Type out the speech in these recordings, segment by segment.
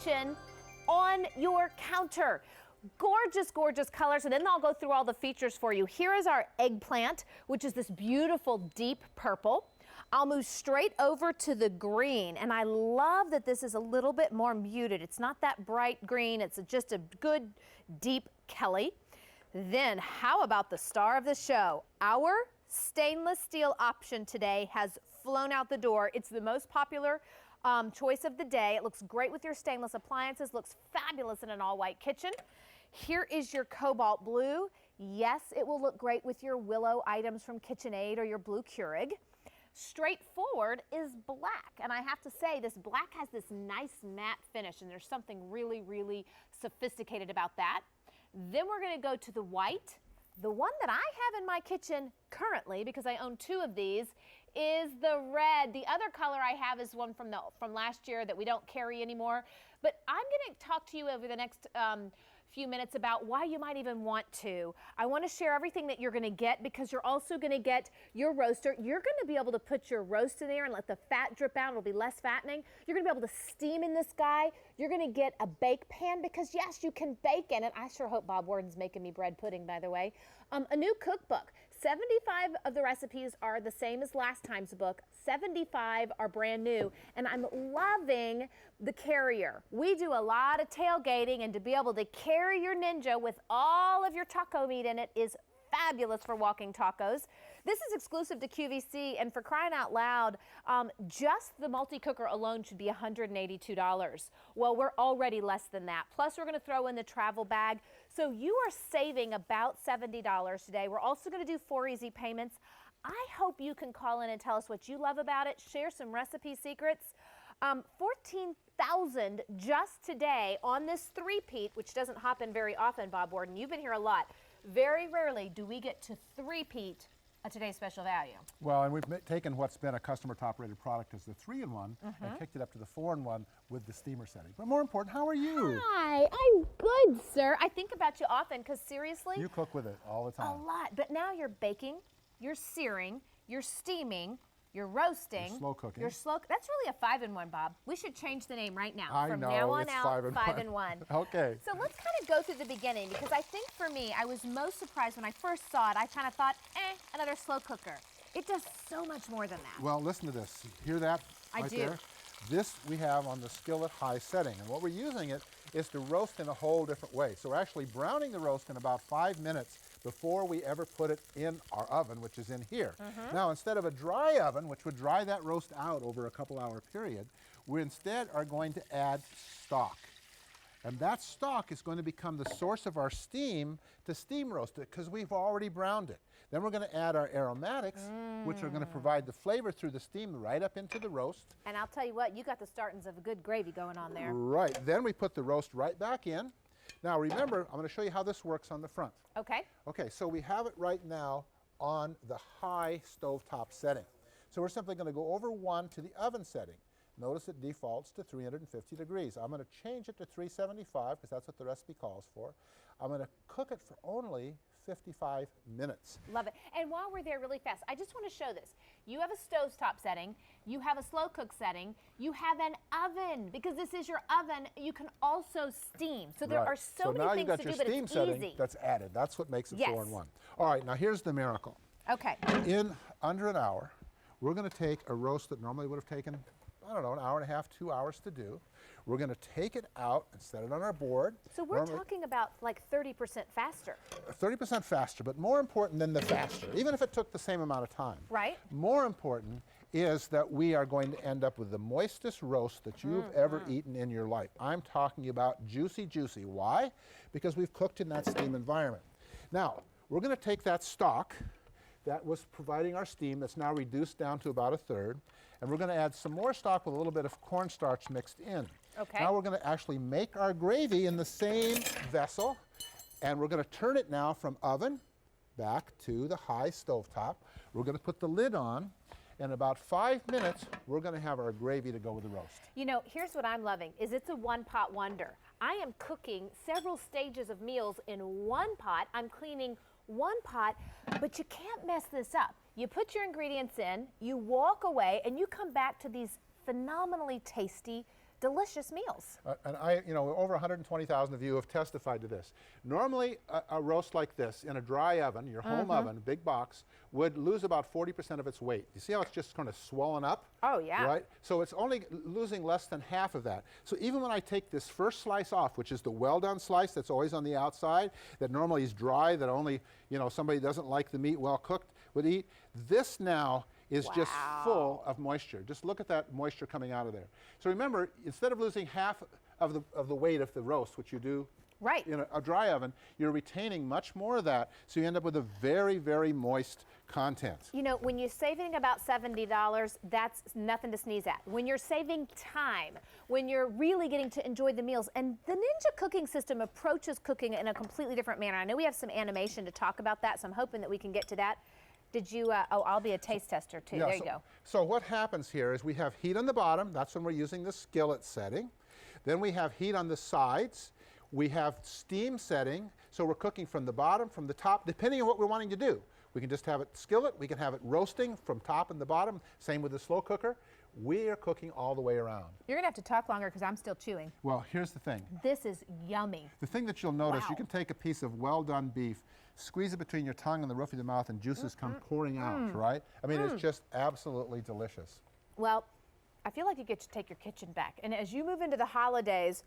kitchen on your counter. Gorgeous, gorgeous colors, and then I'll go through all the features for you. Here is our eggplant, which is this beautiful deep purple. I'll move straight over to the green, and I love that this is a little bit more muted. It's not that bright green, it's just a good deep Kelly. Then how about the star of the show? Our stainless steel option today has flown out the door. It's the most popular choice of the day. It looks great with your stainless appliances, looks fabulous in an all-white kitchen. Here is your cobalt blue. Yes, it will look great with your willow items from KitchenAid or your blue Keurig. Straightforward is black, and I have to say this black has this nice matte finish, and there's something really, really sophisticated about that. Then we're going to go to the white. The one that I have in my kitchen currently, because I own two of these, is the red. The other color I have is one from last year that we don't carry anymore. But I'm going to talk to you over the next few minutes about why you might even want to. I want to share everything that you're going to get, because you're also going to get your roaster. You're going to be able to put your roast in there and let the fat drip out. It'll be less fattening. You're going to be able to steam in this guy. You're going to get a bake pan, because yes, you can bake in it. I sure hope Bob Warden's making me bread pudding, by the way. A new cookbook. 75 of the recipes are the same as last time's book. 75 are brand new, and I'm loving the carrier. We do a lot of tailgating, and to be able to carry your Ninja with all of your taco meat in it is fabulous for walking tacos. This is exclusive to QVC, and for crying out loud, just the multi-cooker alone should be $182. Well, we're already less than that. Plus, we're going to throw in the travel bag. So you are saving about $70 today. We're also going to do 4 easy payments. I hope you can call in and tell us what you love about it, share some recipe secrets. 14,000 just today on this three-peat, which doesn't happen very often, Bob Warden. You've been here a lot. Very rarely do we get to three-peat a today's special value. Well, and we've taken what's been a customer top-rated product as the 3-in-1 and kicked it up to the 4-in-1 with the steamer setting. But more important, how are you? Hi, I'm good, sir. I think about you often, because seriously, you cook with it all the time. A lot. But now you're baking, you're searing, you're steaming, you're roasting. You're slow cooking. That's really a 5-in-1, Bob. We should change the name right now. From now on it's out, 5-in-1. Okay. So let's kind of go through the beginning, because I think for me, I was most surprised when I first saw it. I kind of thought, another slow cooker. It does so much more than that. Well, listen to this. Hear that right there? This we have on the skillet high setting, and what we're using it is to roast in a whole different way. So we're actually browning the roast in about 5 minutes before we ever put it in our oven, which is in here. Now, instead of a dry oven, which would dry that roast out over a couple-hour period, we instead are going to add stock. And that stock is going to become the source of our steam to steam roast it, because we've already browned it. Then we're going to add our aromatics, which are going to provide the flavor through the steam right up into the roast. And I'll tell you what, you got the startings of a good gravy going on there. Right. Then we put the roast right back in. Now remember, I'm going to show you how this works on the front. Okay. Okay, so we have it right now on the high stovetop setting. So we're simply going to go over 1 to the oven setting. Notice it defaults to 350 degrees. I'm going to change it to 375, because that's what the recipe calls for. I'm going to cook it for only 55 minutes. Love it. And while we're there really fast, I just want to show this. You have a stovetop setting, you have a slow cook setting, you have an oven, because this is your oven. You can also steam. So there are so many things to do, but it's easy. So now you've got your steam setting that's added. That's what makes it 4-in-1. All right, now here's the miracle. Okay. In under an hour, we're going to take a roast that normally would have taken, I don't know, an hour and a half, 2 hours to do. We're going to take it out and set it on our board. So we're talking about like 30% faster. 30% faster, but more important than the faster, even if it took the same amount of time. Right. More important is that we are going to end up with the moistest roast that you've ever eaten in your life. I'm talking about juicy, juicy. Why? Because we've cooked in that steam environment. Now, we're going to take that stock that was providing our steam that's now reduced down to about 1/3, and we're going to add some more stock with a little bit of cornstarch mixed in. Okay. Now we're going to actually make our gravy in the same vessel, and we're going to turn it now from oven back to the high stovetop. We're going to put the lid on. In about 5 minutes, we're going to have our gravy to go with the roast. You know, here's what I'm loving, is it's a one-pot wonder. I am cooking several stages of meals in one pot. I'm cleaning one pot, but you can't mess this up. You put your ingredients in, you walk away, and you come back to these phenomenally tasty, delicious meals. And over 120,000 of you have testified to this. Normally, a roast like this in a dry oven, your home oven, big box, would lose about 40% of its weight. You see how it's just kind of swollen up? Oh, yeah. Right? So it's only losing less than half of that. So even when I take this first slice off, which is the well-done slice that's always on the outside, that normally is dry, that only, somebody who doesn't like the meat well cooked would eat, this now is just full of moisture. Just look at that moisture coming out of there. So remember, instead of losing half of the weight of the roast, which you do in a dry oven, you're retaining much more of that, so you end up with a very, very moist content. When you're saving about $70, that's nothing to sneeze at. When you're saving time, when you're really getting to enjoy the meals, and the Ninja cooking system approaches cooking in a completely different manner. I know we have some animation to talk about that, so I'm hoping that we can get to that. Did you, I'll be a taste tester too. Yeah, there you go. So what happens here is we have heat on the bottom. That's when we're using the skillet setting. Then we have heat on the sides. We have steam setting. So we're cooking from the bottom, from the top, depending on what we're wanting to do. We can just have it skillet. We can have it roasting from top and the bottom. Same with the slow cooker. We are cooking all the way around. You're gonna have to talk longer because I'm still chewing. Well, here's the thing. This is yummy. The thing that you'll notice, you can take a piece of well-done beef, squeeze it between your tongue and the roof of your mouth, and juices come pouring out, right? I mean, it's just absolutely delicious. Well, I feel like you get to take your kitchen back. And as you move into the holidays,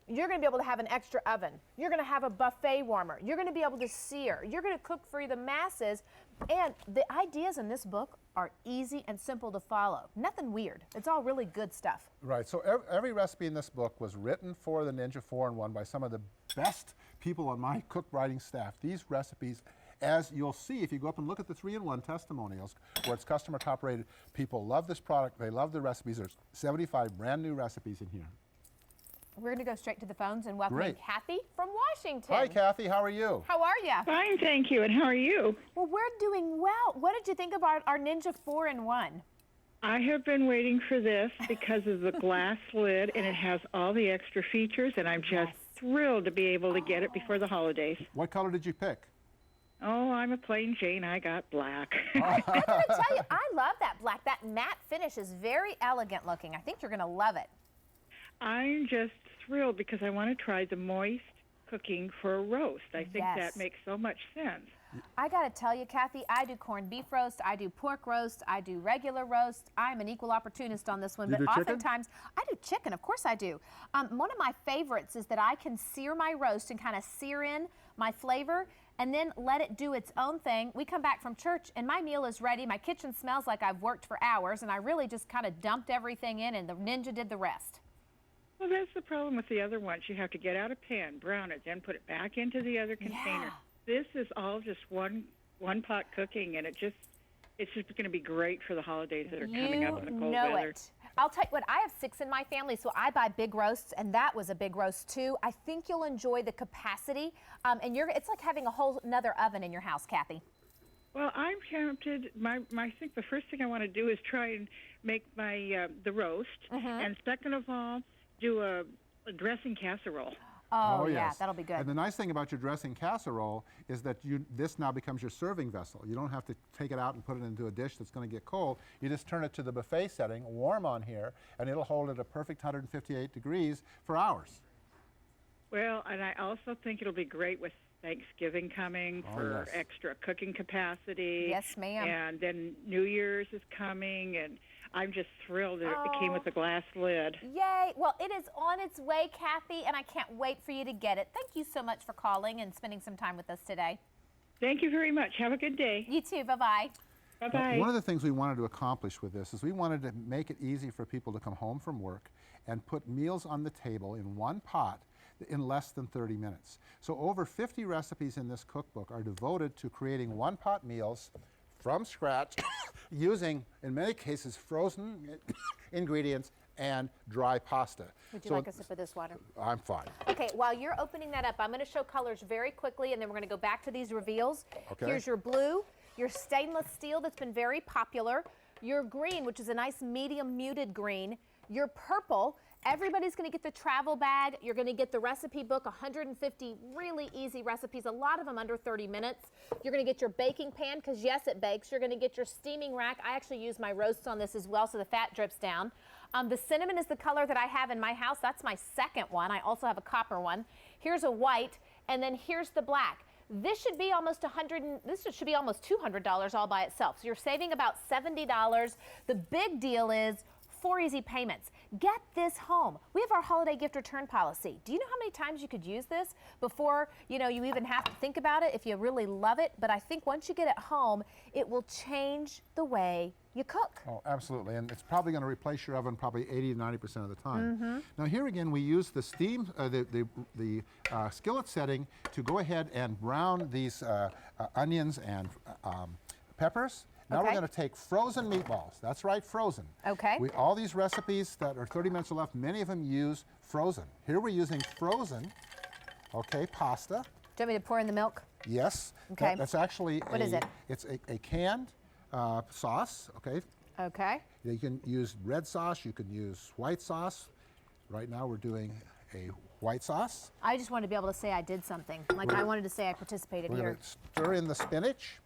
you're going to be able to have an extra oven. You're going to have a buffet warmer. You're going to be able to sear. You're going to cook for the masses. And the ideas in this book are easy and simple to follow. Nothing weird. It's all really good stuff. Right. So every recipe in this book was written for the Ninja 4-in-1 by some of the best people on my cook writing staff. These recipes, as you'll see if you go up and look at the 3-in-1 testimonials, where it's customer top rated, people love this product. They love the recipes. There's 75 brand new recipes in here. We're going to go straight to the phones and welcome Kathy from Washington. Hi, Kathy. How are you? How are you? Fine, thank you. And how are you? Well, we're doing well. What did you think about our Ninja 4-in-1? I have been waiting for this because of the glass lid, and it has all the extra features, and I'm just thrilled to be able to get it before the holidays. What color did you pick? Oh, I'm a plain Jane. I got black. I gotta tell you, I love that black. That matte finish is very elegant looking. I think you're going to love it. I'm just thrilled because I want to try the moist cooking for a roast. I think that makes so much sense. I got to tell you, Kathy, I do corned beef roast, I do pork roast, I do regular roast. I'm an equal opportunist on this one, but oftentimes I do chicken. Of course I do. One of my favorites is that I can sear my roast and kind of sear in my flavor and then let it do its own thing. We come back from church and my meal is ready. My kitchen smells like I've worked for hours, and I really just kind of dumped everything in and the Ninja did the rest. Well, that's the problem with the other ones. You have to get out a pan, brown it, then put it back into the other container. This is all just one pot cooking, and it's just going to be great for the holidays that are coming up in the cold weather. I'll tell you what, I have 6 in my family, so I buy big roasts, and that was a big roast too. I think you'll enjoy the capacity, and it's like having a whole another oven in your house, Kathy. Well, I'm tempted. I think the first thing I want to do is try and make my the roast, and second of all, do a dressing casserole. Oh, yeah, that'll be good. And the nice thing about your dressing casserole is that this now becomes your serving vessel. You don't have to take it out and put it into a dish that's going to get cold. You just turn it to the buffet setting, warm on here, and it'll hold at a perfect 158 degrees for hours. Well, and I also think it'll be great with Thanksgiving coming for extra cooking capacity. Yes, ma'am. And then New Year's is coming, and I'm just thrilled that it came with a glass lid. Yay. Well, it is on its way, Kathy, and I can't wait for you to get it. Thank you so much for calling and spending some time with us today. Thank you very much. Have a good day. You too. Bye-bye. Bye-bye. One of the things we wanted to accomplish with this is we wanted to make it easy for people to come home from work and put meals on the table in one pot in less than 30 minutes. So over 50 recipes in this cookbook are devoted to creating one-pot meals from scratch using, in many cases, frozen ingredients and dry pasta. Would you like a sip of this water? I'm fine. Okay, while you're opening that up, I'm going to show colors very quickly, and then we're going to go back to these reveals. Okay. Here's your blue, your stainless steel that's been very popular, your green, which is a nice medium muted green, your purple. Everybody's going to get the travel bag. You're going to get the recipe book, 150 really easy recipes, a lot of them under 30 minutes. You're going to get your baking pan, because yes, it bakes. You're going to get your steaming rack. I actually use my roasts on this as well, so the fat drips down. The cinnamon is the color that I have in my house. That's my second one. I also have a copper one. Here's a white, and then here's the black. This should be almost $200 all by itself. So you're saving about $70. The big deal is 4 easy payments. Get this home. We have our holiday gift return policy. Do you know how many times you could use this before you even have to think about it if you really love it? But I think once you get it home, it will change the way you cook. Oh, absolutely, and it's probably going to replace your oven probably 80 to 90% of the time. Now here again, we use the steam, the skillet setting to go ahead and brown these onions and peppers. Now we're going to take frozen meatballs. That's right, frozen. Okay. All these recipes that are 30 minutes or less, many of them use frozen. Here we're using frozen, pasta. Do you want me to pour in the milk? Yes. Okay. That's actually what is it? It's a canned sauce, okay? Okay. You can use red sauce, you can use white sauce. Right now we're doing a white sauce. I just wanted to be able to say I did something. Like I wanted to say I participated We're here. going to stir in the spinach.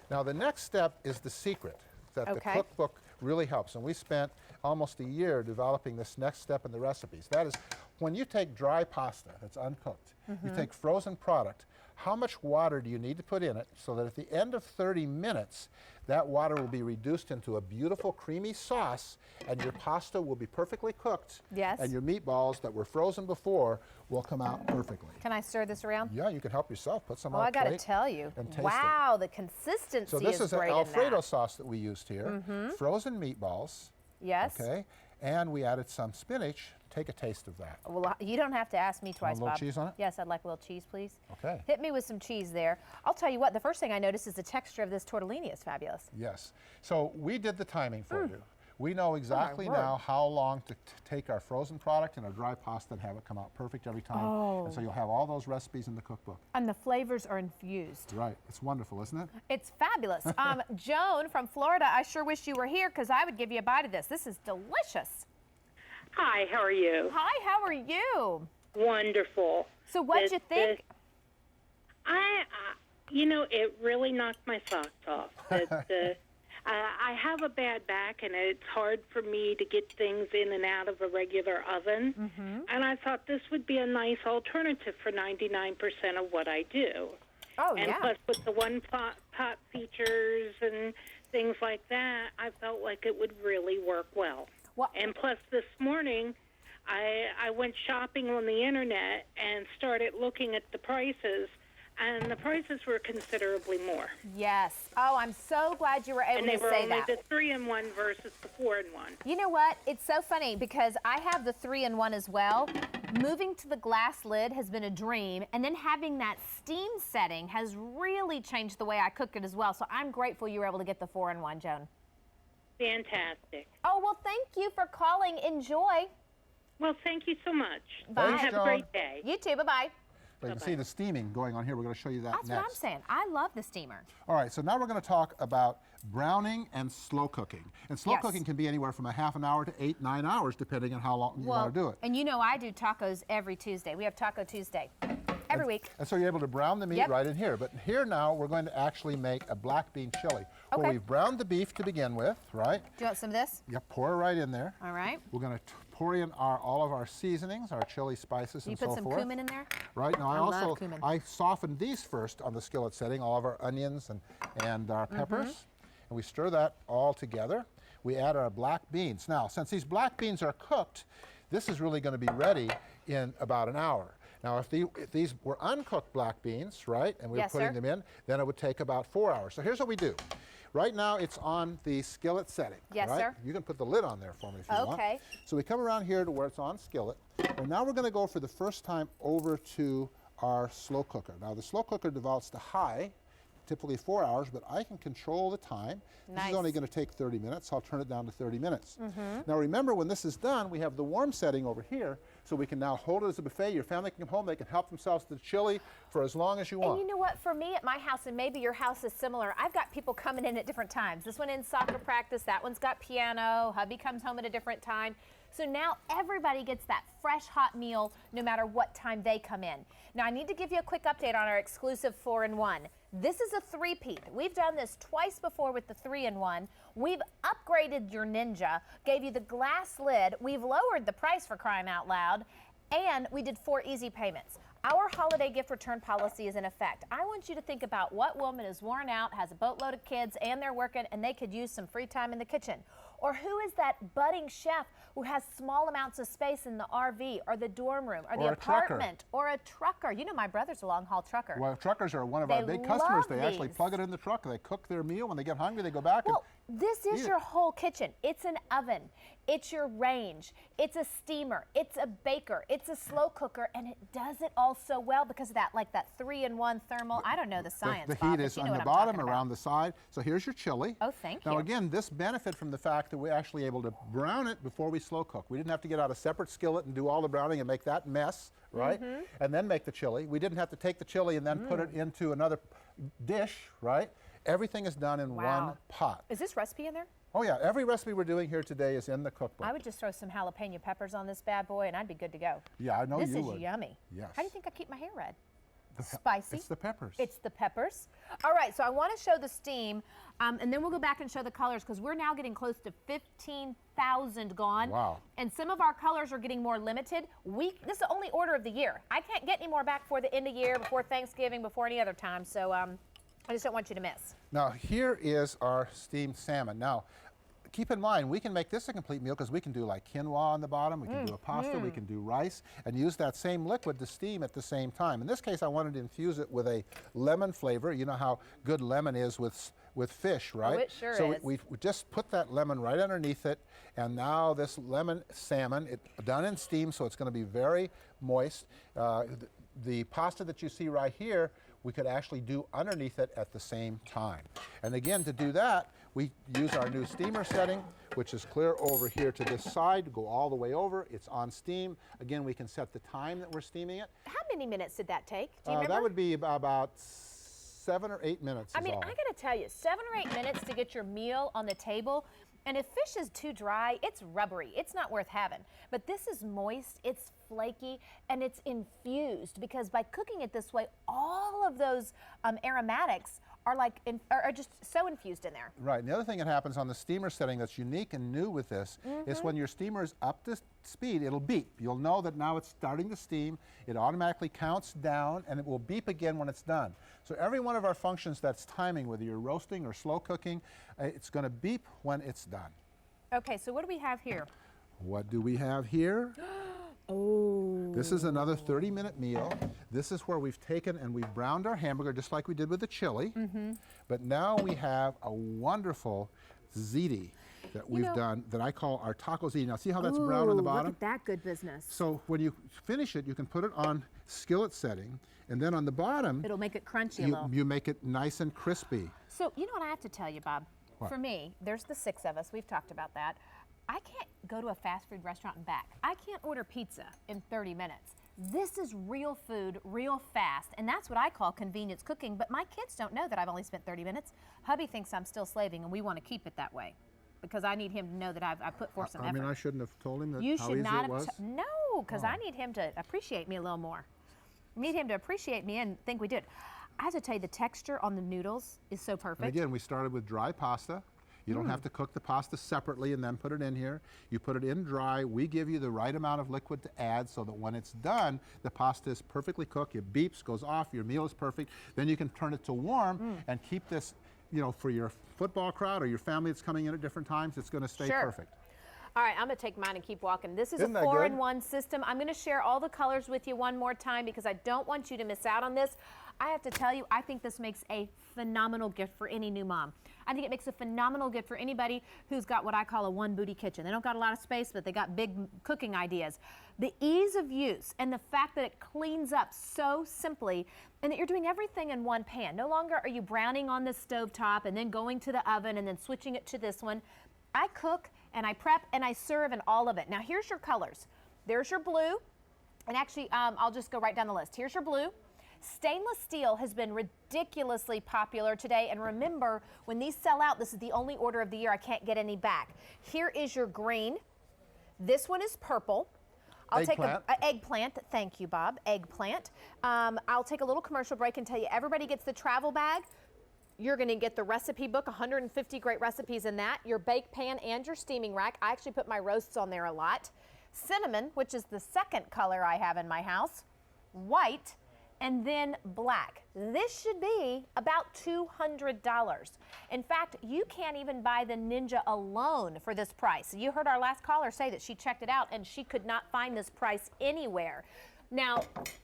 Now the next step is the secret that the cookbook really helps. And we spent almost a year developing this next step in the recipes. That is, when you take dry pasta that's uncooked, you take frozen product, how much water do you need to put in it so that at the end of 30 minutes, that water will be reduced into a beautiful creamy sauce and your pasta will be perfectly cooked. Yes. And your meatballs that were frozen before will come out perfectly. Can I stir this around? Yeah, you can help yourself. Put some Oh, on a I got to plate tell you. and taste Wow, the consistency So this is an great Alfredo in that. sauce that we used here. Frozen meatballs. Yes. Okay. And we added some spinach. Take a taste of that. Well, you don't have to ask me twice, a little Bob. cheese on it? Yes, I'd like a little cheese, please. Okay. Hit me with some cheese there. I'll tell you what, the first thing I noticed is the texture of this tortellini is fabulous. Yes. So we did the timing for you. We know exactly word. now how long to take our frozen product and our dry pasta and have it come out perfect every time. And so you'll have all those recipes in the cookbook. And the flavors are infused. Right. It's wonderful, isn't it? It's fabulous. Joan from Florida, I sure wish you were here because I would give you a bite of this. This is delicious. Hi, how are you? Hi, how are you? Wonderful. So what'd you think? It really knocked my socks off. I have a bad back, and it's hard for me to get things in and out of a regular oven. And I thought this would be a nice alternative for 99% of what I do. Oh, and yeah. plus, with the one-pot features and things like that, I felt like it would really work well. And plus, this morning, I went shopping on the internet and started looking at the prices, and the prices were considerably more. Yes. Oh, I'm so glad you were able And they to were say only that. the 3-in-1 versus the 4-in-1. You know what? It's so funny because I have the 3-in-1 as well. Moving to the glass lid has been a dream, and then having that steam setting has really changed the way I cook it as well. So I'm grateful you were able to get the 4-in-1, Joan. Fantastic. Oh, well, thank you for calling. Enjoy. Well, thank you so much. Bye. Thanks, Have a Joan. great day. You too. Bye-bye. But you can see the steaming going on here. We're going to show you that That's next. what I'm saying. I love the steamer. All right, so now we're going to talk about browning and slow cooking. And slow Yes. cooking can be anywhere from a half an hour to 8-9 hours, depending on how long you want to do it. And you know I do tacos every Tuesday. We have Taco Tuesday every week. And so you're able to brown the meat Yep. right in here. But here now, we're going to actually make a black bean chili. Okay. Where we've browned the beef to begin with, right? Do you want some of this? Yep, pour it right in there. All right. We're going to pour in all of our seasonings, our chili spices, You and put so some forth. cumin in there? Right, now I love cumin. I softened these first on the skillet setting, all of our onions and our peppers. And we stir that all together. We add our black beans. Now, since these black beans are cooked, this is really going to be ready in about an hour. Now, if these were uncooked black beans, right, and we were Yes, putting sir. them in, then it would take about 4 hours. So here's what we do. Right now, it's on the skillet setting. Yes, right? sir. You can put the lid on there for me if you want. Okay. So we come around here to where it's on skillet. And now we're going to go for the first time over to our slow cooker. Now, the slow cooker develops to high, typically 4 hours, but I can control the time. This Nice. is only going to take 30 minutes. I'll turn it down to 30 minutes. Now, remember, when this is done, we have the warm setting over here, so we can now hold it as a buffet. Your family can come home. They can help themselves to the chili for as long as you want. And you know what? For me at my house, and maybe your house is similar, I've got people coming in at different times. This one in soccer practice, that one's got piano, hubby comes home at a different time. So now everybody gets that fresh, hot meal no matter what time they come in. Now I need to give you a quick update on our exclusive 4-in-1. This is a three-peat. We've done this twice before with the 3-in-1. We've upgraded your Ninja, gave you the glass lid. We've lowered the price, for crying out loud, and we did 4 easy payments. Our holiday gift return policy is in effect. I want you to think about what woman is worn out, has a boatload of kids, and they're working, and they could use some free time in the kitchen. Or who is that budding chef who has small amounts of space in the RV or the dorm room or the apartment or a trucker? You know, my brother's a long-haul trucker. Well, truckers are one of our big customers. They actually plug it in the truck. They cook their meal. When they get hungry, they go back and this is your whole kitchen. It's an oven. It's your range. It's a steamer. It's a baker. It's a slow cooker, and it does it all so well because of that, like that 3-in-1 thermal. I don't know the science. The heat is on the bottom, around the side. So here's your chili. Oh, thank you. Now again, this benefit from the fact that we're actually able to brown it before we slow cook. We didn't have to get out a separate skillet and do all the browning and make that mess, right? And then make the chili. We didn't have to take the chili and then put it into another dish, right? Everything is done in one pot. Is this recipe in there? Oh yeah, every recipe we're doing here today is in the cookbook. I would just throw some jalapeno peppers on this bad boy and I'd be good to go. Yeah, I know you would. This is yummy. Yes. How do you think I keep my hair red? Spicy. It's the peppers. It's the peppers. All right, so I want to show the steam, and then we'll go back and show the colors because we're now getting close to 15,000 gone. Wow. And some of our colors are getting more limited. This is the only order of the year. I can't get any more back before the end of year, before Thanksgiving, before any other time. So I just don't want you to miss. Now here is our steamed salmon. Now, keep in mind, we can make this a complete meal because we can do like quinoa on the bottom, we can do a pasta, we can do rice, and use that same liquid to steam at the same time. In this case, I wanted to infuse it with a lemon flavor. You know how good lemon is with fish, right? Oh, it sure so is. we just put that lemon right underneath it, and now this lemon salmon, it's done in steam, so it's going to be very moist. The pasta that you see right here, we could actually do underneath it at the same time. And again, to do that, we use our new steamer setting, which is clear over here to this side, go all the way over. It's on steam. Again, we can set the time that we're steaming it. How many minutes did that take? Do you remember? That would be about 7 or 8 minutes. I mean, I gotta tell you, 7 or 8 minutes to get your meal on the table. And if fish is too dry, it's rubbery. It's not worth having. But this is moist, it's flaky, and it's infused because by cooking it this way, all of those aromatics are are just so infused in there. Right. And the other thing that happens on the steamer setting that's unique and new with this is when your steamer is up to speed, it'll beep. You'll know that now it's starting to steam. It automatically counts down, and it will beep again when it's done. So every one of our functions that's timing, whether you're roasting or slow cooking, it's going to beep when it's done. Okay, so what do we have here? What do we have here? Oh. This is another 30-minute meal. This is where we've taken and we've browned our hamburger just like we did with the chili. But now we have a wonderful ziti that we've done that I call our taco ziti. Now see how that's brown on the bottom? Look at that good business. So when you finish it, you can put it on skillet setting, and then on the bottom, it'll make it crunchy a little. You make it nice and crispy. So you know what I have to tell you, Bob? What? For me, there's the 6 of us. We've talked about that. I can't go to a fast food restaurant and back. I can't order pizza in 30 minutes. This is real food, real fast, and that's what I call convenience cooking, but my kids don't know that I've only spent 30 minutes. Hubby thinks I'm still slaving, and we want to keep it that way because I need him to know that I put forth some effort. I mean, I shouldn't have told him that You how should easy not it was? No, because I need him to appreciate me a little more. I need him to appreciate me and think we did. I have to tell you, the texture on the noodles is so perfect. And again, we started with dry pasta. You don't have to cook the pasta separately and then put it in here. You put it in dry. We give you the right amount of liquid to add so that when it's done, the pasta is perfectly cooked. It beeps, goes off, your meal is perfect. Then you can turn it to warm and keep this, for your football crowd or your family that's coming in at different times, it's going to stay perfect. All right, I'm going to take mine and keep walking. This is Isn't a that 4-in-1 system. I'm going to share all the colors with you one more time because I don't want you to miss out on this. I have to tell you, I think this makes a phenomenal gift for any new mom. I think it makes a phenomenal gift for anybody who's got what I call a one-booty kitchen. They don't got a lot of space, but they got big cooking ideas. The ease of use and the fact that it cleans up so simply and that you're doing everything in one pan. No longer are you browning on the stovetop and then going to the oven and then switching it to this one. I cook and I prep and I serve and all of it. Now here's your colors. There's your blue, and actually I'll just go right down the list. Here's your blue. Stainless steel has been ridiculously popular today, and remember, when these sell out, this is the only order of the year. I can't get any back. Here is your green. This one is purple. I'll take Eggplant. a eggplant. Thank you, Bob. Eggplant. I'll take a little commercial break and tell you everybody gets the travel bag. You're going to get the recipe book, 150 great recipes in that, your bake pan and your steaming rack. I actually put my roasts on there a lot. Cinnamon, which is the second color I have in my house, white, and then black. This should be about $200. In fact, you can't even buy the Ninja alone for this price. You heard our last caller say that she checked it out and she could not find this price anywhere. Now,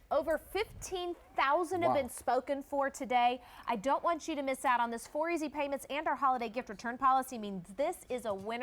over 15,000 have been spoken for today. I don't want you to miss out on this. 4 easy payments and our holiday gift return policy means this is a winner.